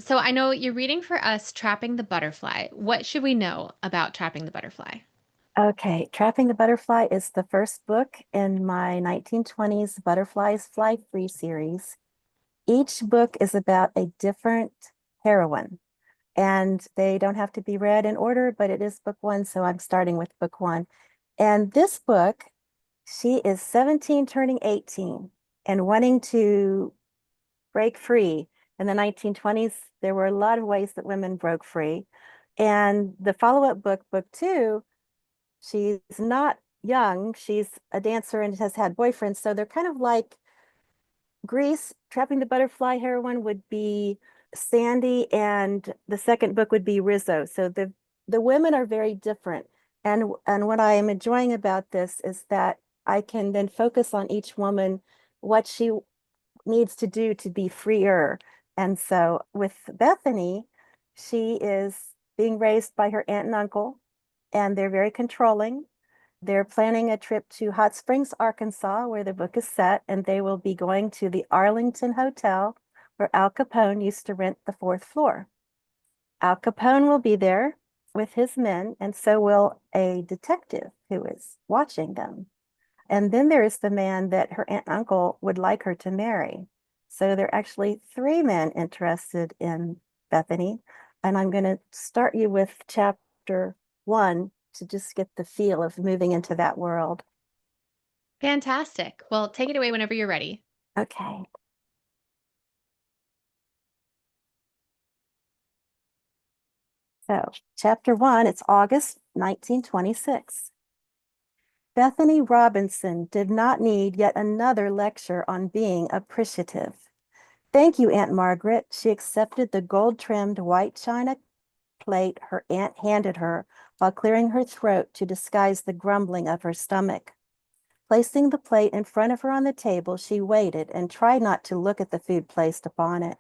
So I know you're reading for us Trapping the Butterfly. What should we know about Trapping the Butterfly? Okay, Trapping the Butterfly is the first book in my 1920s Butterflies Fly Free series. Each book is about a different heroine, and they don't have to be read in order, but it is book one, so I'm starting with book one. And this book, she is 17 turning 18 and wanting to break free. In the 1920s, there were a lot of ways that women broke free. And the follow-up book, book two, she's not young. She's a dancer and has had boyfriends. So they're kind of like Grease. Trapping the Butterfly heroine would be Sandy, and the second book would be Rizzo. So the women are very different. And what I am enjoying about this is that I can then focus on each woman, what she needs to do to be freer. And so with Bethany, she is being raised by her aunt and uncle, and they're very controlling. They're planning a trip to Hot Springs, Arkansas, where the book is set, and they will be going to the Arlington Hotel, where Al Capone used to rent the fourth floor. Al Capone will be there with his men, and so will a detective who is watching them. And then there is the man that her aunt and uncle would like her to marry. So there are actually three men interested in Bethany. And I'm going to start you with chapter one to just get the feel of moving into that world. Fantastic. Well, take it away whenever you're ready. Okay. So, chapter one, it's August 1926. Bethany Robinson did not need yet another lecture on being appreciative. Thank you, Aunt Margaret. She accepted the gold-trimmed white china plate her aunt handed her while clearing her throat to disguise the grumbling of her stomach. Placing the plate in front of her on the table, she waited and tried not to look at the food placed upon it.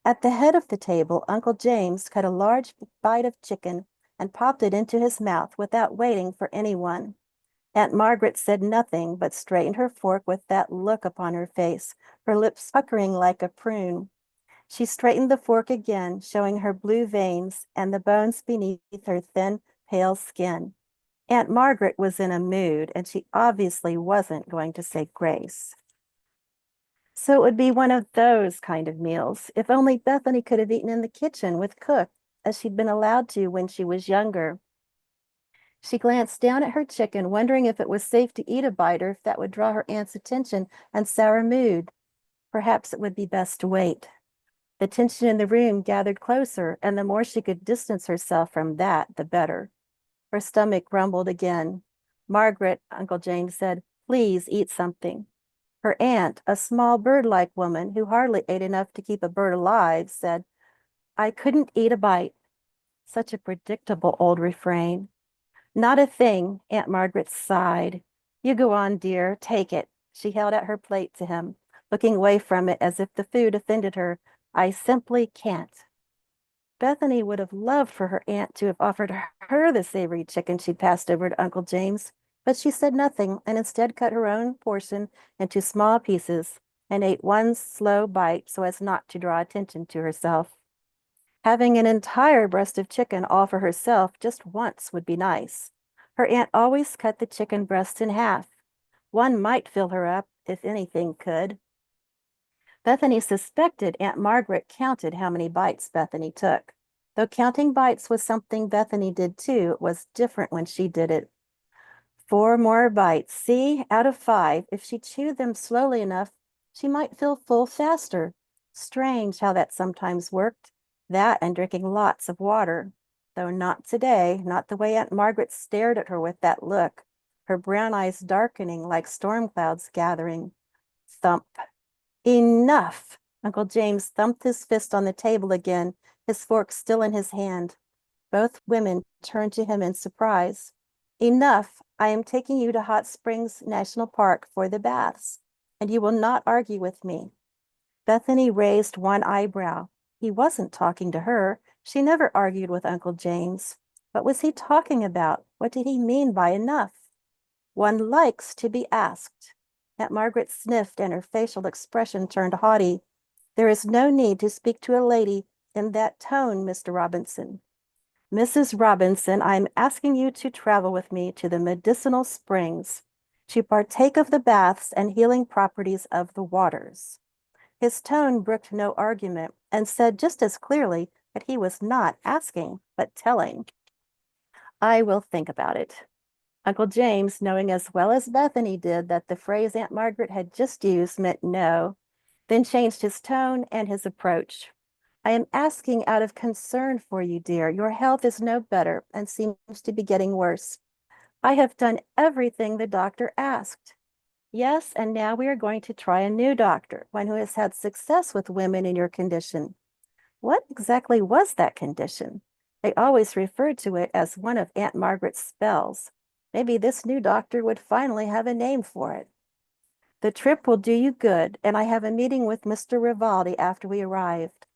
At the head of the table, Uncle James cut a large bite of chicken and popped it into his mouth without waiting for anyone. Aunt Margaret said nothing, but straightened her fork with that look upon her face, her lips puckering like a prune. She straightened the fork again, showing her blue veins and the bones beneath her thin, pale skin. Aunt Margaret was in a mood, and she obviously wasn't going to say grace. So it would be one of those kind of meals. If only Bethany could have eaten in the kitchen with Cook, as she'd been allowed to when she was younger. She glanced down at her chicken, wondering if it was safe to eat a bite or if that would draw her aunt's attention and sour mood. Perhaps it would be best to wait. The tension in the room gathered closer, and the more she could distance herself from that, the better. Her stomach rumbled again. Margaret, Uncle James said, please eat something. Her aunt, a small bird-like woman who hardly ate enough to keep a bird alive, said, I couldn't eat a bite. Such a predictable old refrain. Not a thing, Aunt Margaret sighed. You go on, dear, take it. She held out her plate to him, looking away from it as if the food offended her. I simply can't. Bethany would have loved for her aunt to have offered her the savory chicken she passed over to Uncle James, but she said nothing and instead cut her own portion into small pieces and ate one slow bite so as not to draw attention to herself. Having an entire breast of chicken all for herself just once would be nice. Her aunt always cut the chicken breast in half. One might fill her up, if anything could. Bethany suspected Aunt Margaret counted how many bites Bethany took. Though counting bites was something Bethany did too, it was different when she did it. Four more bites. See, out of five, if she chewed them slowly enough, she might feel full faster. Strange how that sometimes worked. That and drinking lots of water. Though not today, not the way Aunt Margaret stared at her with that look, her brown eyes darkening like storm clouds gathering. Thump. Enough! Uncle James thumped his fist on the table again, his fork still in his hand. Both women turned to him in surprise. Enough! I am taking you to Hot Springs National Park for the baths, and you will not argue with me. Bethany raised one eyebrow. He wasn't talking to her. She never argued with Uncle James. What was he talking about? What did he mean by enough? One likes to be asked. Aunt Margaret sniffed and her facial expression turned haughty. There is no need to speak to a lady in that tone, Mr. Robinson. Mrs. Robinson, I am asking you to travel with me to the medicinal springs, to partake of the baths and healing properties of the waters. His tone brooked no argument and said just as clearly that he was not asking, but telling. I will think about it. Uncle James, knowing as well as Bethany did that the phrase Aunt Margaret had just used meant no, then changed his tone and his approach. I am asking out of concern for you, dear. Your health is no better and seems to be getting worse. I have done everything the doctor asked. Yes, and now we are going to try a new doctor, one who has had success with women in your condition. What exactly was that condition? They always referred to it as one of Aunt Margaret's spells. Maybe this new doctor would finally have a name for it. The trip will do you good, and I have a meeting with Mr. Rivaldi after we arrived.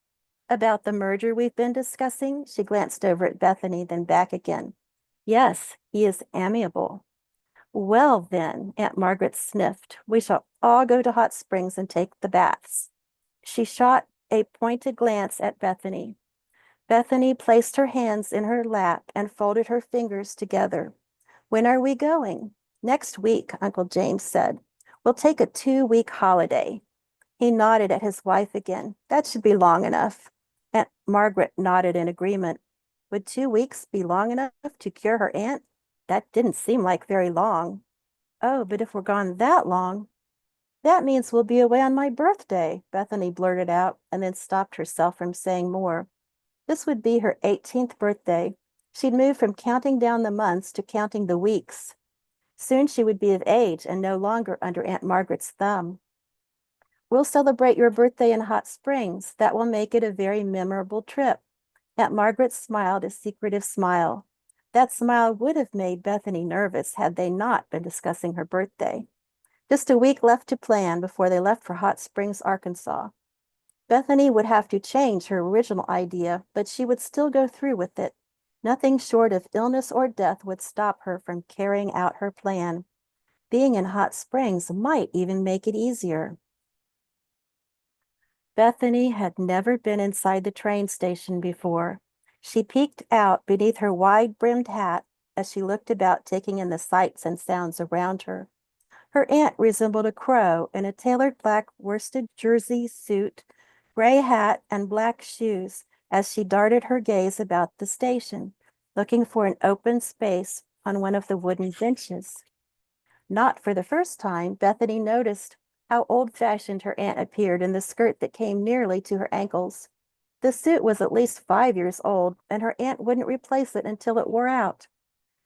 About the merger we've been discussing, she glanced over at Bethany, then back again. Yes, he is amiable. Well, then, Aunt Margaret sniffed, we shall all go to Hot Springs and take the baths. She shot a pointed glance at Bethany. Bethany placed her hands in her lap and folded her fingers together. When are we going? Next week, Uncle James said. We'll take a 2-week holiday. He nodded at his wife again. That should be long enough. Aunt Margaret nodded in agreement. Would 2 weeks be long enough to cure her aunt? That didn't seem like very long. Oh, but if we're gone that long, that means we'll be away on my birthday, Bethany blurted out and then stopped herself from saying more. This would be her 18th birthday. She'd moved from counting down the months to counting the weeks. Soon she would be of age and no longer under Aunt Margaret's thumb. We'll celebrate your birthday in Hot Springs. That will make it a very memorable trip. Aunt Margaret smiled a secretive smile. That smile would have made Bethany nervous had they not been discussing her birthday. Just a week left to plan before they left for Hot Springs, Arkansas. Bethany would have to change her original idea, but she would still go through with it. Nothing short of illness or death would stop her from carrying out her plan. Being in Hot Springs might even make it easier. Bethany had never been inside the train station before. She peeked out beneath her wide-brimmed hat as she looked about, taking in the sights and sounds around her. Her aunt resembled a crow in a tailored black worsted jersey suit, gray hat, and black shoes as she darted her gaze about the station, looking for an open space on one of the wooden benches. Not for the first time, Bethany noticed how old-fashioned her aunt appeared in the skirt that came nearly to her ankles. The suit was at least 5 years old, and her aunt wouldn't replace it until it wore out.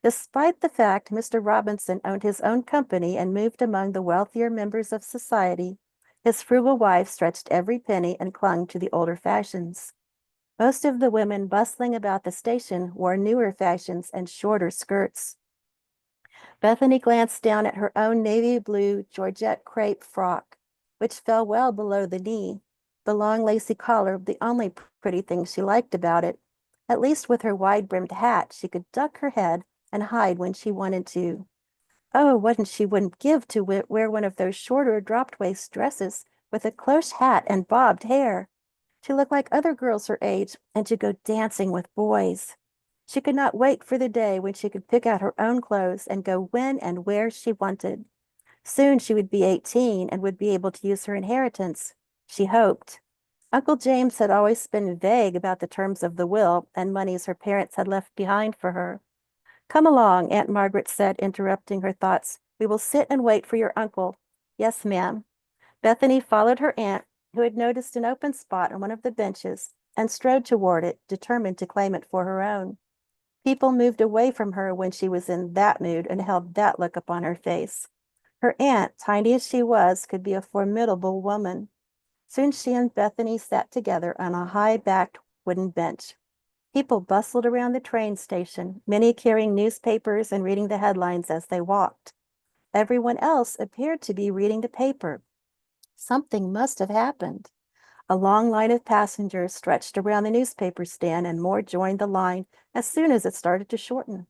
Despite the fact Mr. Robinson owned his own company and moved among the wealthier members of society, his frugal wife stretched every penny and clung to the older fashions. Most of the women bustling about the station wore newer fashions and shorter skirts. Bethany glanced down at her own navy blue Georgette crepe frock, which fell well below the knee, the long lacy collar the only pretty thing she liked about it. At least with her wide-brimmed hat, she could duck her head and hide when she wanted to. Oh, what she wouldn't give to wear one of those shorter dropped-waist dresses with a cloche hat and bobbed hair, to look like other girls her age and to go dancing with boys. She could not wait for the day when she could pick out her own clothes and go when and where she wanted. Soon she would be 18 and would be able to use her inheritance, she hoped. Uncle James had always been vague about the terms of the will and monies her parents had left behind for her. Come along, Aunt Margaret said, interrupting her thoughts. We will sit and wait for your uncle. Yes, ma'am. Bethany followed her aunt, who had noticed an open spot on one of the benches, and strode toward it, determined to claim it for her own. People moved away from her when she was in that mood and held that look upon her face. Her aunt, tiny as she was, could be a formidable woman. Soon she and Bethany sat together on a high-backed wooden bench. People bustled around the train station, many carrying newspapers and reading the headlines as they walked. Everyone else appeared to be reading the paper. Something must have happened. A long line of passengers stretched around the newspaper stand, and more joined the line as soon as it started to shorten.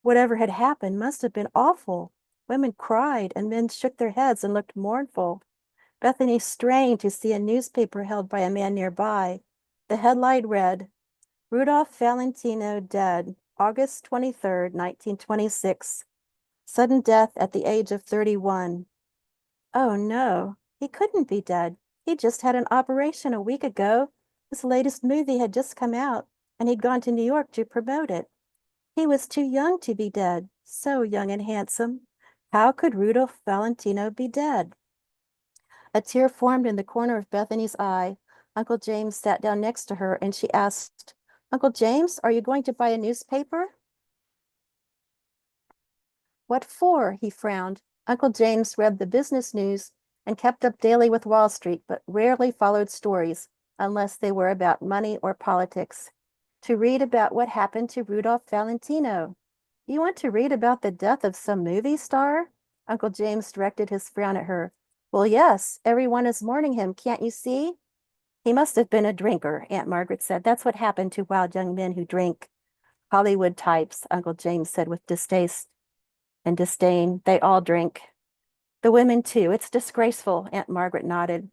Whatever had happened must have been awful. Women cried, and men shook their heads and looked mournful. Bethany strained to see a newspaper held by a man nearby. The headline read, Rudolph Valentino dead, August 23rd, 1926. Sudden death at the age of 31. Oh no, he couldn't be dead. He just had an operation a week ago. His latest movie had just come out, and he'd gone to New York to promote it. He was too young to be dead, so young and handsome. How could Rudolph Valentino be dead? A tear formed in the corner of Bethany's eye. Uncle James sat down next to her, and she asked, Uncle James, are you going to buy a newspaper? What for? He frowned. Uncle James read the business news and kept up daily with Wall Street, but rarely followed stories unless they were about money or politics. To read about what happened to Rudolph Valentino. You want to read about the death of some movie star? Uncle James directed his frown at her. Well, yes, everyone is mourning him, can't you see? He must have been a drinker, Aunt Margaret said. That's what happened to wild young men who drink. Hollywood types, Uncle James said with distaste and disdain. They all drink. The women, too. It's disgraceful, Aunt Margaret nodded.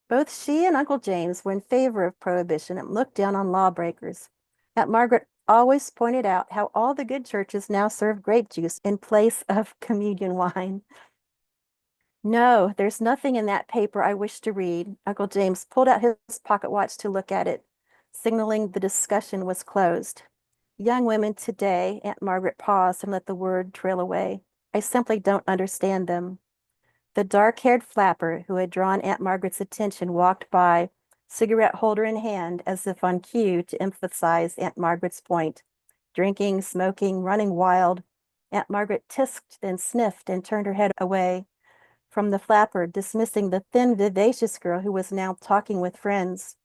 Both she and Uncle James were in favor of prohibition and looked down on lawbreakers. Aunt Margaret always pointed out how all the good churches now serve grape juice in place of communion wine. No, there's nothing in that paper I wish to read. Uncle James pulled out his pocket watch to look at it, signaling the discussion was closed. Young women today, Aunt Margaret paused and let the word trail away. I simply don't understand them. The dark-haired flapper who had drawn Aunt Margaret's attention walked by, cigarette holder in hand, as if on cue to emphasize Aunt Margaret's point. Drinking, smoking, running wild. Aunt Margaret tisked, then sniffed and turned her head away from the flapper, dismissing the thin, vivacious girl who was now talking with friends.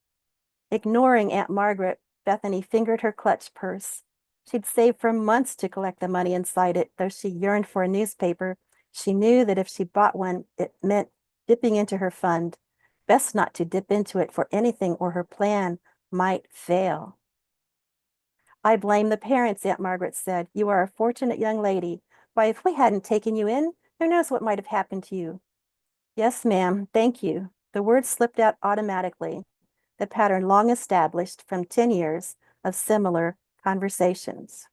Ignoring Aunt Margaret, Bethany fingered her clutch purse. She'd saved for months to collect the money inside it, though she yearned for a newspaper. She knew that if she bought one, it meant dipping into her fund. Best not to dip into it for anything, or her plan might fail. I blame the parents, Aunt Margaret said. You are a fortunate young lady. Why, if we hadn't taken you in, who knows what might have happened to you? Yes, ma'am, thank you. The words slipped out automatically, the pattern long established from 10 years of similar conversations.